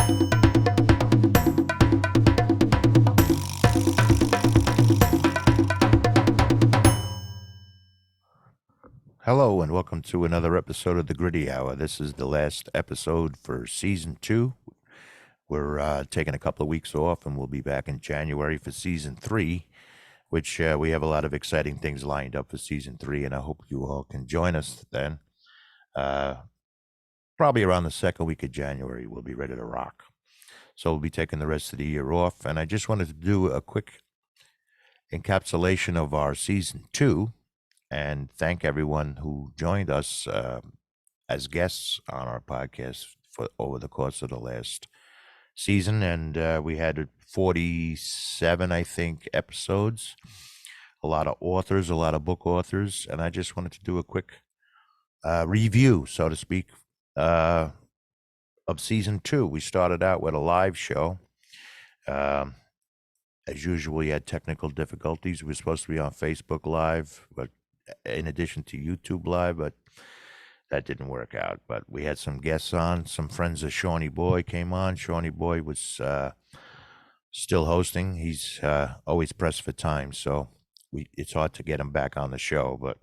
Hello, and welcome to another episode of the Gritty Hour. This is the last episode for season 2. We're taking a couple of weeks off, and we'll be back in January for season 3, which we have a lot of exciting things lined up for season 3, and I hope you all can join us then. Probably around the second week of January, we'll be ready to rock. So we'll be taking the rest of the year off, and I just wanted to do a quick encapsulation of our season 2 and thank everyone who joined us as guests on our podcast for over the course of the last season. And we had 47, I think, episodes, a lot of authors, a lot of book authors. And I just wanted to do a quick review, so to speak, of season 2. We started out with a live show. As usual, we had technical difficulties. We were supposed to be on Facebook Live, but in addition to YouTube Live, but that didn't work out. But we had some guests on. Some friends of Shawnee Boy came on. Shawnee Boy was still hosting. He's always pressed for time, so it's hard to get him back on the show. But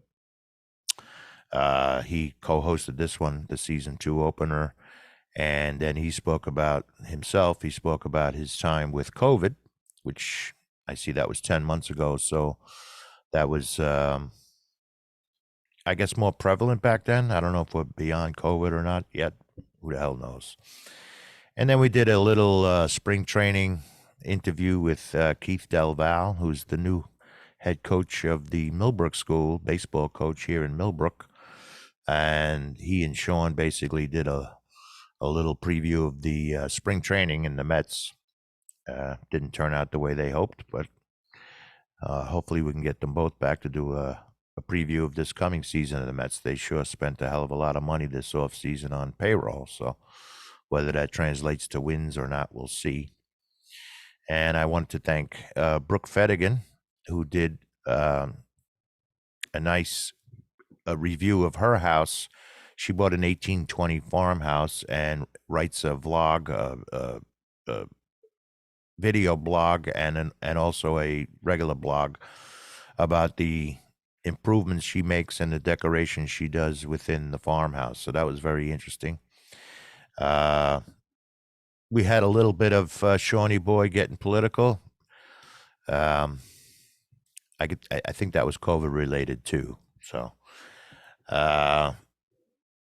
he co-hosted this one, the season 2 opener, and then he spoke about himself. He spoke about his time with COVID, which I see that was 10 months ago. So that was, I guess, more prevalent back then. I don't know if we're beyond COVID or not yet. Who the hell knows? And then we did a little spring training interview with Keith Delval, who's the new head coach of the Millbrook School, baseball coach here in Millbrook. And he and Sean basically did a little preview of the spring training in the Mets. Didn't turn out the way they hoped, but hopefully we can get them both back to do a preview of this coming season of the Mets. They sure spent a hell of a lot of money this offseason on payroll, so whether that translates to wins or not, we'll see. And I want to thank Brooke Fedigan, who did a nice review of her house. She bought an 1820 farmhouse and writes a vlog, a video blog, and also a regular blog about the improvements she makes and the decorations she does within the farmhouse. So that was very interesting. We had a little bit of Shawnee Boy getting political. I think that was COVID related too. So, and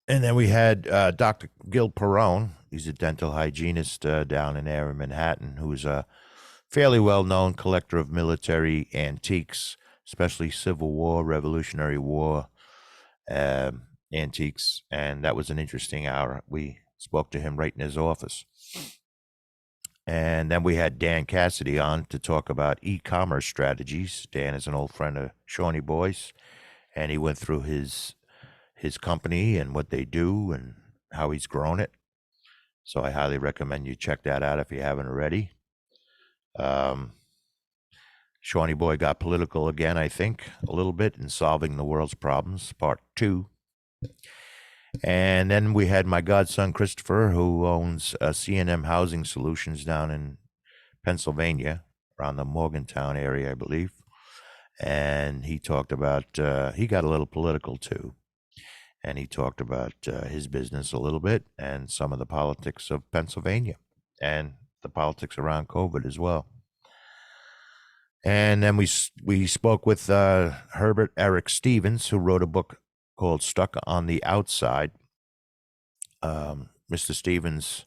then we had Dr. Gil Perrone. He's a dental hygienist down in there in Manhattan, who's a fairly well-known collector of military antiques, especially Civil War, Revolutionary War antiques. And that was an interesting hour. We spoke to him right in his office. And then we had Dan Cassidy on to talk about e-commerce strategies. Dan is an old friend of Shawnee Boy's, and he went through his company and what they do and how he's grown it. So I highly recommend you check that out if you haven't already. Shawnee Boy got political again, I think, a little bit in solving the world's problems, part 2. And then we had my godson, Christopher, who owns C&M Housing Solutions down in Pennsylvania, around the Morgantown area, I believe. And he talked about, he got a little political too. And he talked about his business a little bit and some of the politics of Pennsylvania and the politics around COVID as well. And then we spoke with Herbert Eric Stevens, who wrote a book called Stuck on the Outside. Mr. Stevens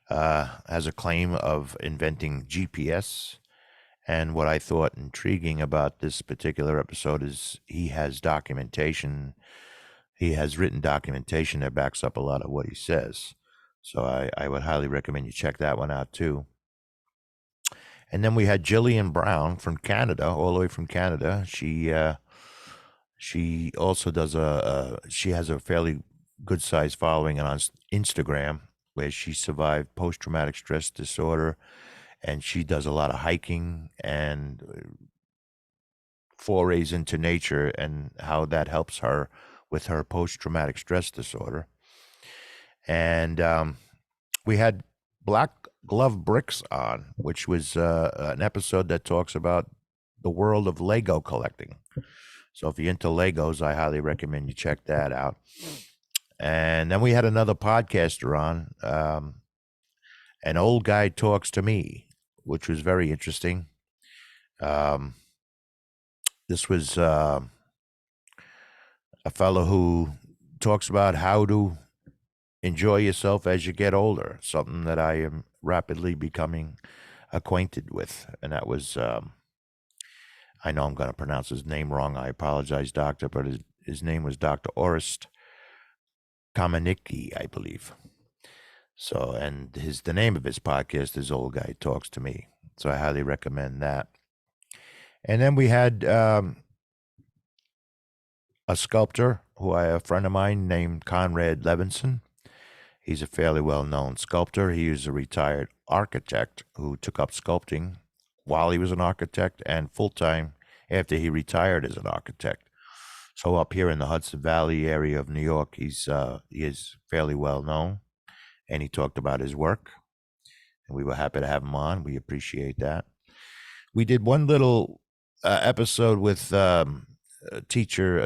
has a claim of inventing GPS. And what I thought intriguing about this particular episode is he has documentation. He has written documentation that backs up a lot of what he says. So I would highly recommend you check that one out too. And then we had Jillian Brown from Canada, all the way from Canada. She also does she has a fairly good sized following on Instagram, where she survived post-traumatic stress disorder, and she does a lot of hiking and forays into nature and how that helps her with her post-traumatic stress disorder. And we had Black Glove Bricks on, which was an episode that talks about the world of Lego collecting. So if you're into Legos, I highly recommend you check that out. And then we had another podcaster on, An Old Guy Talks to Me, which was very interesting. Um, this was a fellow who talks about how to enjoy yourself as you get older, something that I am rapidly becoming acquainted with. And that was, I know I'm going to pronounce his name wrong. I apologize, doctor, but his name was Dr. Orest Kamenicki, I believe. So, and the name of his podcast is Old Guy Talks to Me. So I highly recommend that. And then we had a sculptor a friend of mine named Conrad Levinson. He's a fairly well-known sculptor. He is a retired architect who took up sculpting while he was an architect and full-time after he retired as an architect. So up here in the Hudson Valley area of New York, he is fairly well known, and he talked about his work, and we were happy to have him on. We appreciate that. We did one little episode with a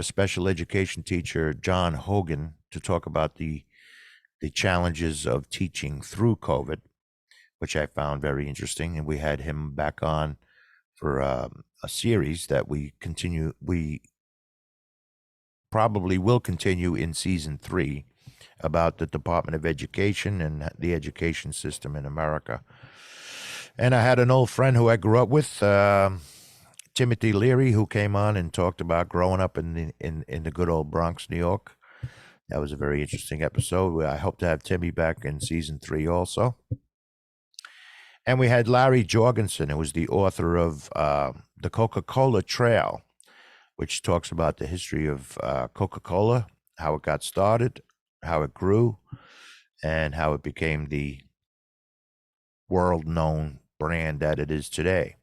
special education teacher, John Hogan, to talk about the challenges of teaching through COVID, which I found very interesting. And we had him back on for a series that we probably will continue in season 3 about the Department of Education and the education system in America. And I had an old friend who I grew up with, Timothy Leary, who came on and talked about growing up in the good old Bronx, New York. That was a very interesting episode. I hope to have Timmy back in season 3 also. And we had Larry Jorgensen, who was the author of The Coca-Cola Trail, which talks about the history of Coca-Cola, how it got started, how it grew, and how it became the world-known brand that it is today.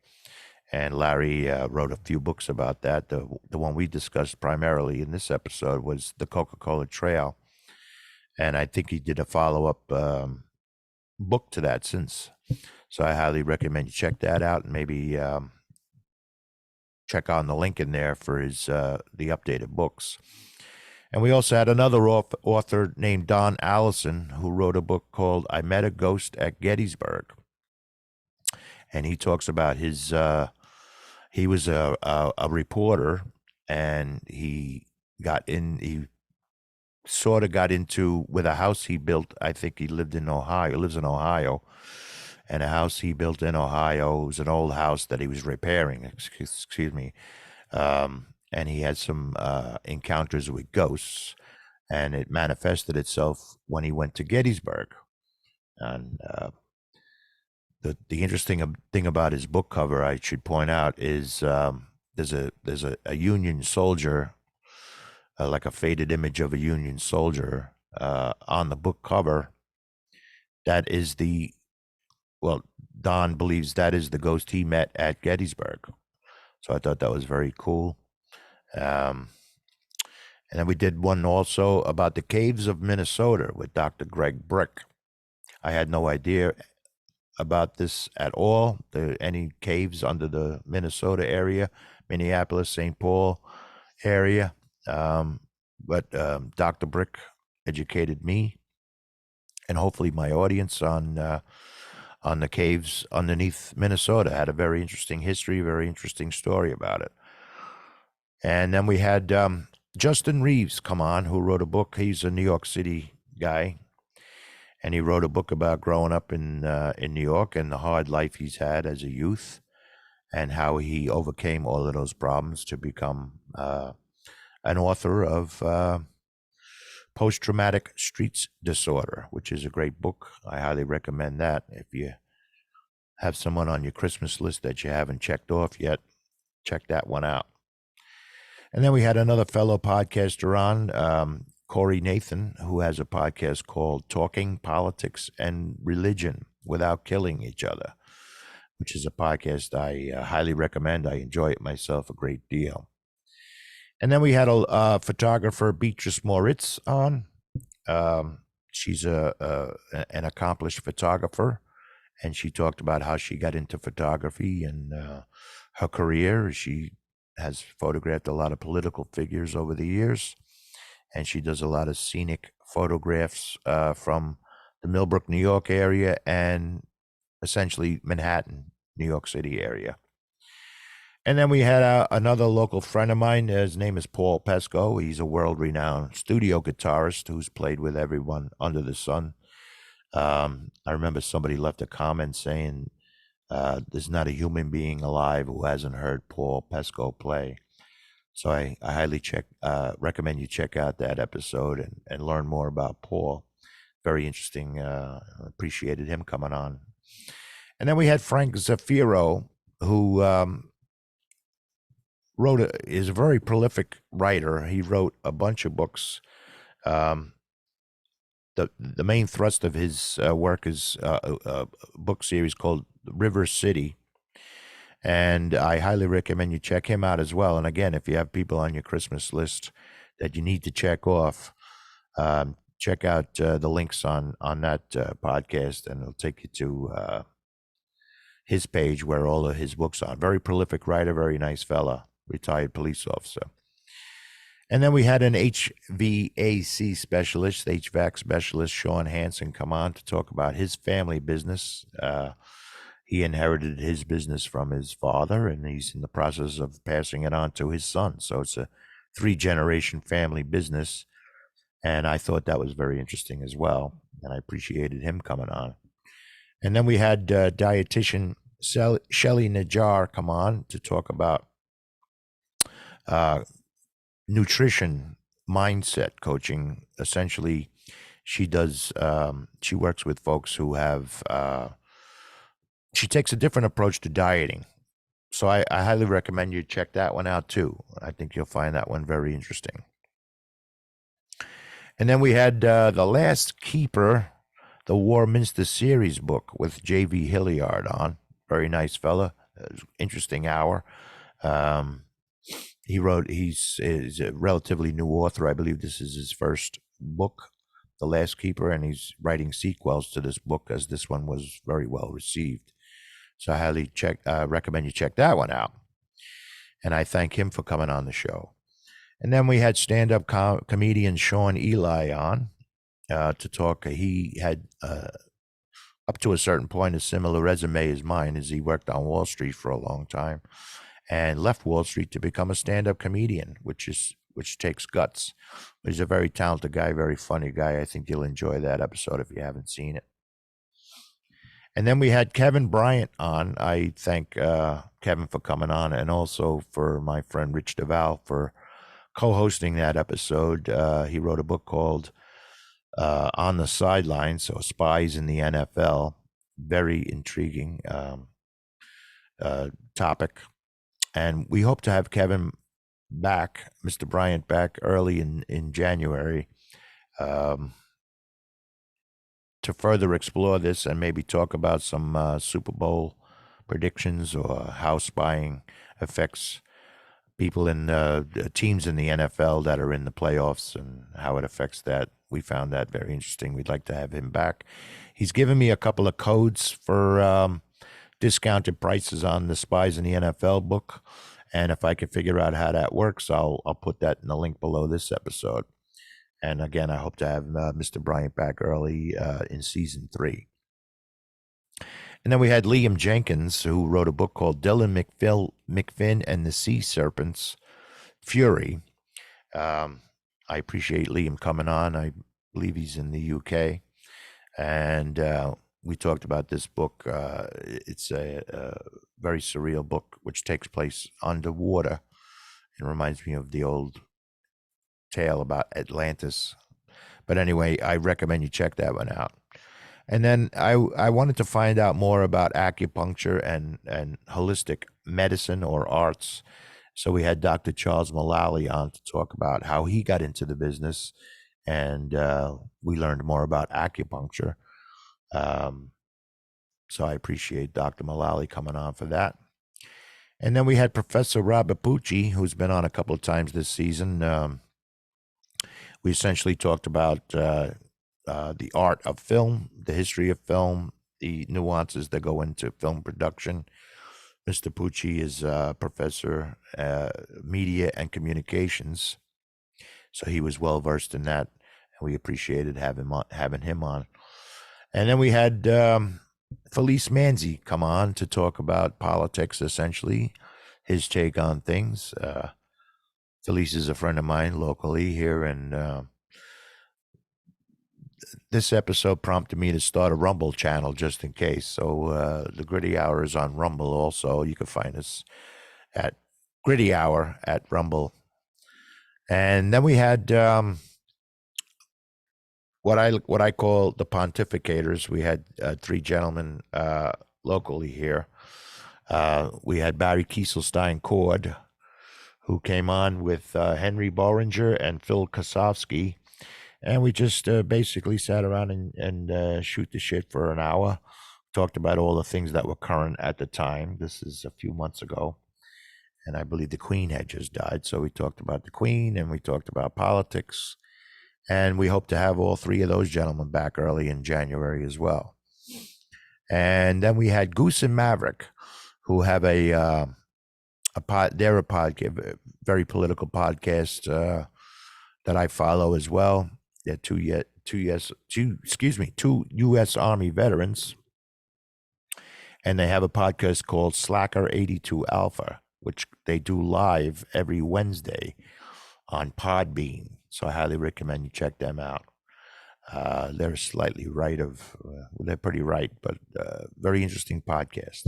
And Larry wrote a few books about that. The one we discussed primarily in this episode was The Coca-Cola Trail. And I think he did a follow-up book to that since. So I highly recommend you check that out and maybe check on the link in there for his the updated books. And we also had another author named Don Allison who wrote a book called I Met a Ghost at Gettysburg. And he talks about his he was a reporter, and he sort of got into with a house he built. I think he lives in Ohio, and a house he built in Ohio was an old house that he was repairing. Excuse me. And he had some encounters with ghosts, and it manifested itself when he went to Gettysburg. And the interesting thing about his book cover, I should point out, is there's a Union soldier, like a faded image of a Union soldier on the book cover. That is Don believes that is the ghost he met at Gettysburg. So I thought that was very cool. And then we did one also about the caves of Minnesota with Dr. Greg Brick. I had no idea about this at all. Any caves under the Minnesota area, Minneapolis, St. Paul area. But Dr. Brick educated me and hopefully my audience on the caves underneath Minnesota. Had a very interesting history, very interesting story about it. And then we had Justin Reeves come on, who wrote a book. He's a New York City guy, and he wrote a book about growing up in New York and the hard life he's had as a youth, and how he overcame all of those problems to become an author of Post-Traumatic Streets Disorder, which is a great book. I highly recommend that. If you have someone on your Christmas list that you haven't checked off yet, check that one out. And then we had another fellow podcaster on, Corey Nathan, who has a podcast called Talking Politics and Religion Without Killing Each Other, which is a podcast I highly recommend. I enjoy it myself a great deal. And then we had a photographer, Beatrice Moritz, on. She's an accomplished photographer, and she talked about how she got into photography and her career. She has photographed a lot of political figures over the years, and she does a lot of scenic photographs from the Millbrook, New York area and essentially Manhattan, New York City area. And then we had another local friend of mine. His name is Paul Pesco. He's a world renowned studio guitarist who's played with everyone under the sun. I remember somebody left a comment saying, there's not a human being alive who hasn't heard Paul Pesco play. So I highly recommend you check out that episode and learn more about Paul. Very interesting. Appreciated him coming on. And then we had Frank Zafiro, who is a very prolific writer. He wrote a bunch of books. The main thrust of his work is a book series called River City, and I highly recommend you check him out as well. And again, if you have people on your Christmas list that you need to check off, check out the links on that podcast, and it'll take you to his page where all of his books are. Very prolific writer, very nice fella, retired police officer. And then we had an HVAC specialist, HVAC specialist, Sean Hansen, come on to talk about his family business. He inherited his business from his father, and he's in the process of passing it on to his son. So it's a 3-generation family business. And I thought that was very interesting as well. And I appreciated him coming on. And then we had dietitian Shelly Najjar come on to talk about nutrition mindset coaching. Essentially, she does, she works with folks who have, she takes a different approach to dieting. So I highly recommend you check that one out too. I think you'll find that one very interesting. And then we had The Last Keeper, the Warminster series book with J.V. Hilliard on. Very nice fella. Interesting hour. He's a relatively new author. I believe this is his first book, The Last Keeper, and he's writing sequels to this book as this one was very well received. So I highly recommend you check that one out. And I thank him for coming on the show. And then we had stand-up comedian Sean Eli on to talk. He had, up to a certain point, a similar resume as mine, as he worked on Wall Street for a long time and left Wall Street to become a stand-up comedian, which takes guts. But he's a very talented guy, very funny guy. I think you'll enjoy that episode if you haven't seen it. And then we had Kevin Bryant on. I thank Kevin for coming on, and also for my friend Rich DeVal for co-hosting that episode. He wrote a book called On the Sidelines, so Spies in the NFL. Very intriguing topic. And we hope to have Kevin back, Mr. Bryant, back early in January to further explore this and maybe talk about some Super Bowl predictions or how spying affects people in teams in the NFL that are in the playoffs and how it affects that. We found that very interesting. We'd like to have him back. He's given me a couple of codes for discounted prices on the Spies in the NFL book. And if I can figure out how that works, I'll put that in the link below this episode. And again, I hope to have Mr. Bryant back early in season 3. And then we had Liam Jenkins, who wrote a book called Dylan McFinn and the Sea Serpents Fury. I appreciate Liam coming on. I believe he's in the UK. And we talked about this book. It's a very surreal book, which takes place underwater. It reminds me of the old tale about Atlantis. But anyway, I recommend you check that one out. And then I wanted to find out more about acupuncture and holistic medicine or arts. So we had Dr. Charles Mullally on to talk about how he got into the business, and we learned more about acupuncture. So I appreciate Dr. Mullally coming on for that. And then we had Professor Robert Pucci, who's been on a couple of times this season. We essentially talked about the art of film, the history of film, the nuances that go into film production. Mr. Pucci is professor media and communications, so he was well versed in that, and we appreciated having him on. And then we had Felice Manzi come on to talk about politics, essentially, his take on things. Felice is a friend of mine locally here, and this episode prompted me to start a Rumble channel just in case. So the Gritty Hour is on Rumble also. You can find us at Gritty Hour at Rumble. And then we had what I call the pontificators. We had three gentlemen locally here. We had Barry Kieselstein Cord, who came on with Henry Bollinger and Phil Kosofsky. And we just basically sat around and shoot the shit for an hour. Talked about all the things that were current at the time. This is a few months ago. And I believe the Queen had just died. So we talked about the Queen and we talked about politics. And we hope to have all three of those gentlemen back early in January as well. And then we had Goose and Maverick, who have they're a podcast, very political podcast that I follow as well. They're two U.S. Army veterans, and they have a podcast called Slacker 82 Alpha, which they do live every Wednesday on Podbean. So I highly recommend you check them out. They're slightly right they're pretty right, but very interesting podcast.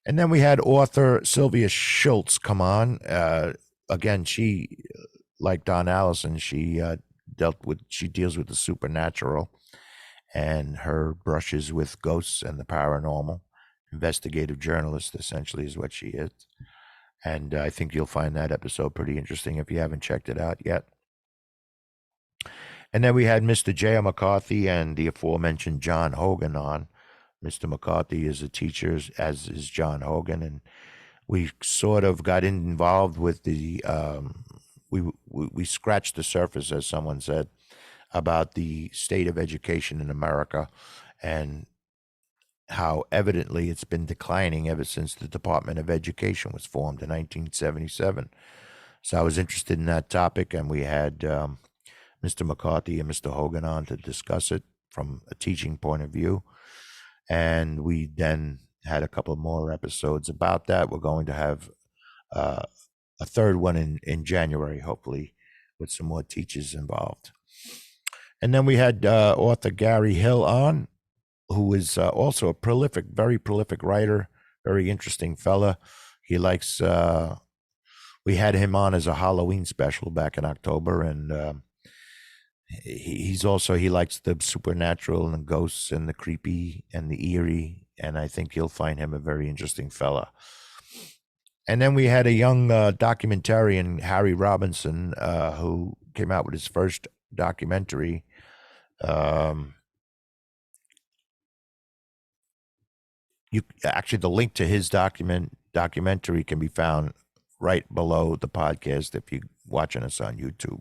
And then we had author Sylvia Schultz come on. Again, she, like Don Allison, she deals with the supernatural, and her brushes with ghosts and the paranormal. Investigative journalist, essentially, is what she is. And I think you'll find that episode pretty interesting if you haven't checked it out yet. And then we had Mr. J.R. McCarthy and the aforementioned John Hogan on. Mr. McCarthy is a teacher, as is John Hogan, and we sort of got involved with the we scratched the surface, as someone said, about the state of education in America and how evidently it's been declining ever since the Department of Education was formed in 1977. So I was interested in that topic, and we had Mr. McCarthy and Mr. Hogan on to discuss it from a teaching point of view. And we then had a couple more episodes about that. We're going to have a third one in January, hopefully, with some more teachers involved. And then we had author Gary Hill on, who is also a very prolific writer, very interesting fella. He likes, we had him on as a Halloween special back in October, and he likes the supernatural and the ghosts and the creepy and the eerie, and I think you'll find him a very interesting fella. And then we had a young documentarian, Harry Robinson, who came out with his first documentary. The link to his documentary can be found right below the podcast if you're watching us on YouTube.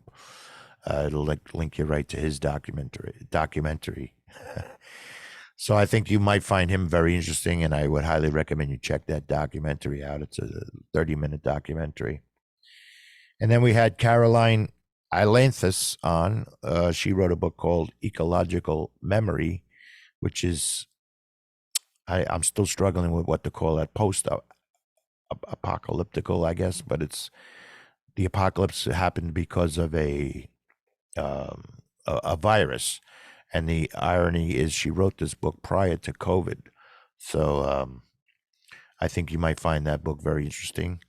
It'll link you right to his documentary. So I think you might find him very interesting, and I would highly recommend you check that documentary out. It's a 30-minute documentary. And then we had Caroline Ailanthus on. She wrote a book called Ecological Memory, which is, I'm still struggling with what to call that, post-apocalyptical, I guess, but it's the apocalypse happened because of a virus. And the irony is she wrote this book prior to COVID. So I think you might find that book very interesting.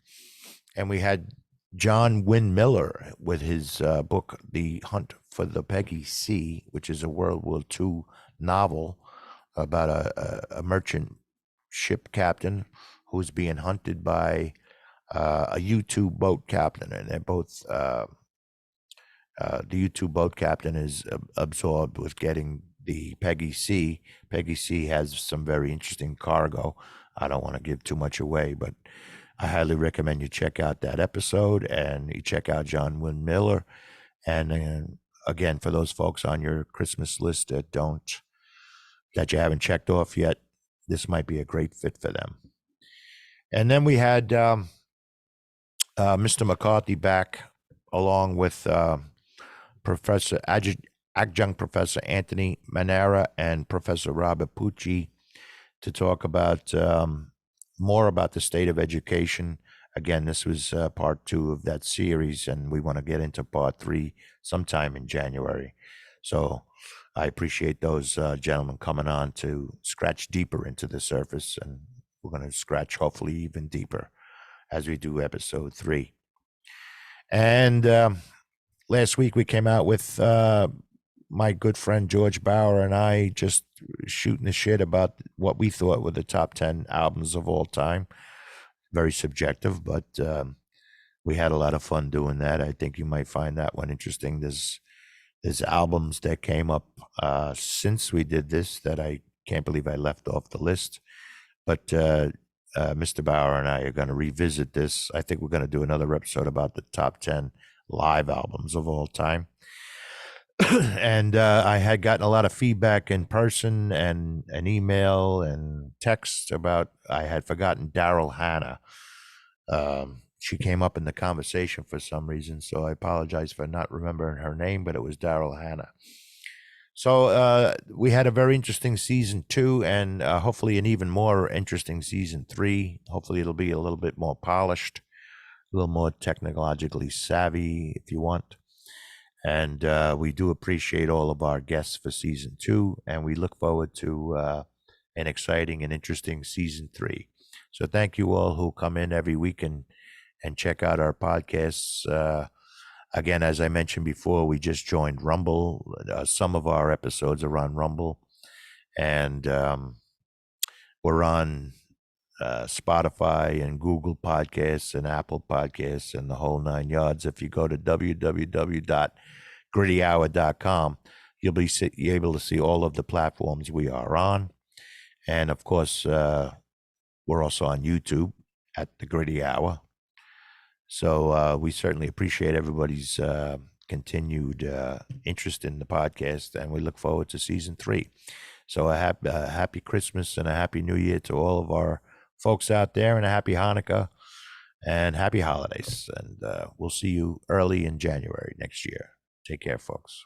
And we had John Wynne Miller with his book, The Hunt for the Peggy C, which is a World War II novel about a merchant ship captain who's being hunted by a U-2 boat captain. And they're both... the U-2 boat captain is absorbed with getting the Peggy C. Peggy C has some very interesting cargo. I don't want to give too much away, but I highly recommend you check out that episode, and you check out John Wynne Miller. And again, for those folks on your Christmas list that you haven't checked off yet, this might be a great fit for them. And then we had Mr. McCarthy back, along with Professor Adjunct Professor Anthony Manera and Professor Robert Pucci, to talk about more about the state of education. Again, this was part 2 of that series, and we want to get into part 3 sometime in January. So I appreciate those gentlemen coming on to scratch deeper into the surface, and we're going to scratch hopefully even deeper as we do episode 3. And last week we came out with my good friend George Bauer and I just shooting the shit about what we thought were the top 10 albums of all time. Very subjective, but we had a lot of fun doing that. I think you might find that one interesting. There's albums that came up since we did this that I can't believe I left off the list. But Mr. Bauer and I are going to revisit this. I think we're going to do another episode about the top 10 live albums of all time. And I had gotten a lot of feedback in person and an email and text about I had forgotten Daryl Hannah. She came up in the conversation for some reason, so I apologize for not remembering her name, but it was Daryl Hannah. So we had a very interesting season 2, and hopefully an even more interesting season 3. Hopefully it'll be a little bit more polished, a little more technologically savvy, if you want. And we do appreciate all of our guests for season 2, and we look forward to an exciting and interesting season 3. So thank you all who come in every week and check out our podcasts. Again, as I mentioned before, we just joined Rumble. Some of our episodes are on Rumble, and we're on Spotify and Google Podcasts and Apple Podcasts and the whole 9 yards. If you go to www.grittyhour.com, you'll be able to see all of the platforms we are on. And of course, we're also on YouTube at The Gritty Hour. So we certainly appreciate everybody's continued interest in the podcast, and we look forward to season 3. So a happy Christmas and a happy New Year to all of our folks out there, and a happy Hanukkah and happy holidays. And we'll see you early in January next year. Take care, folks.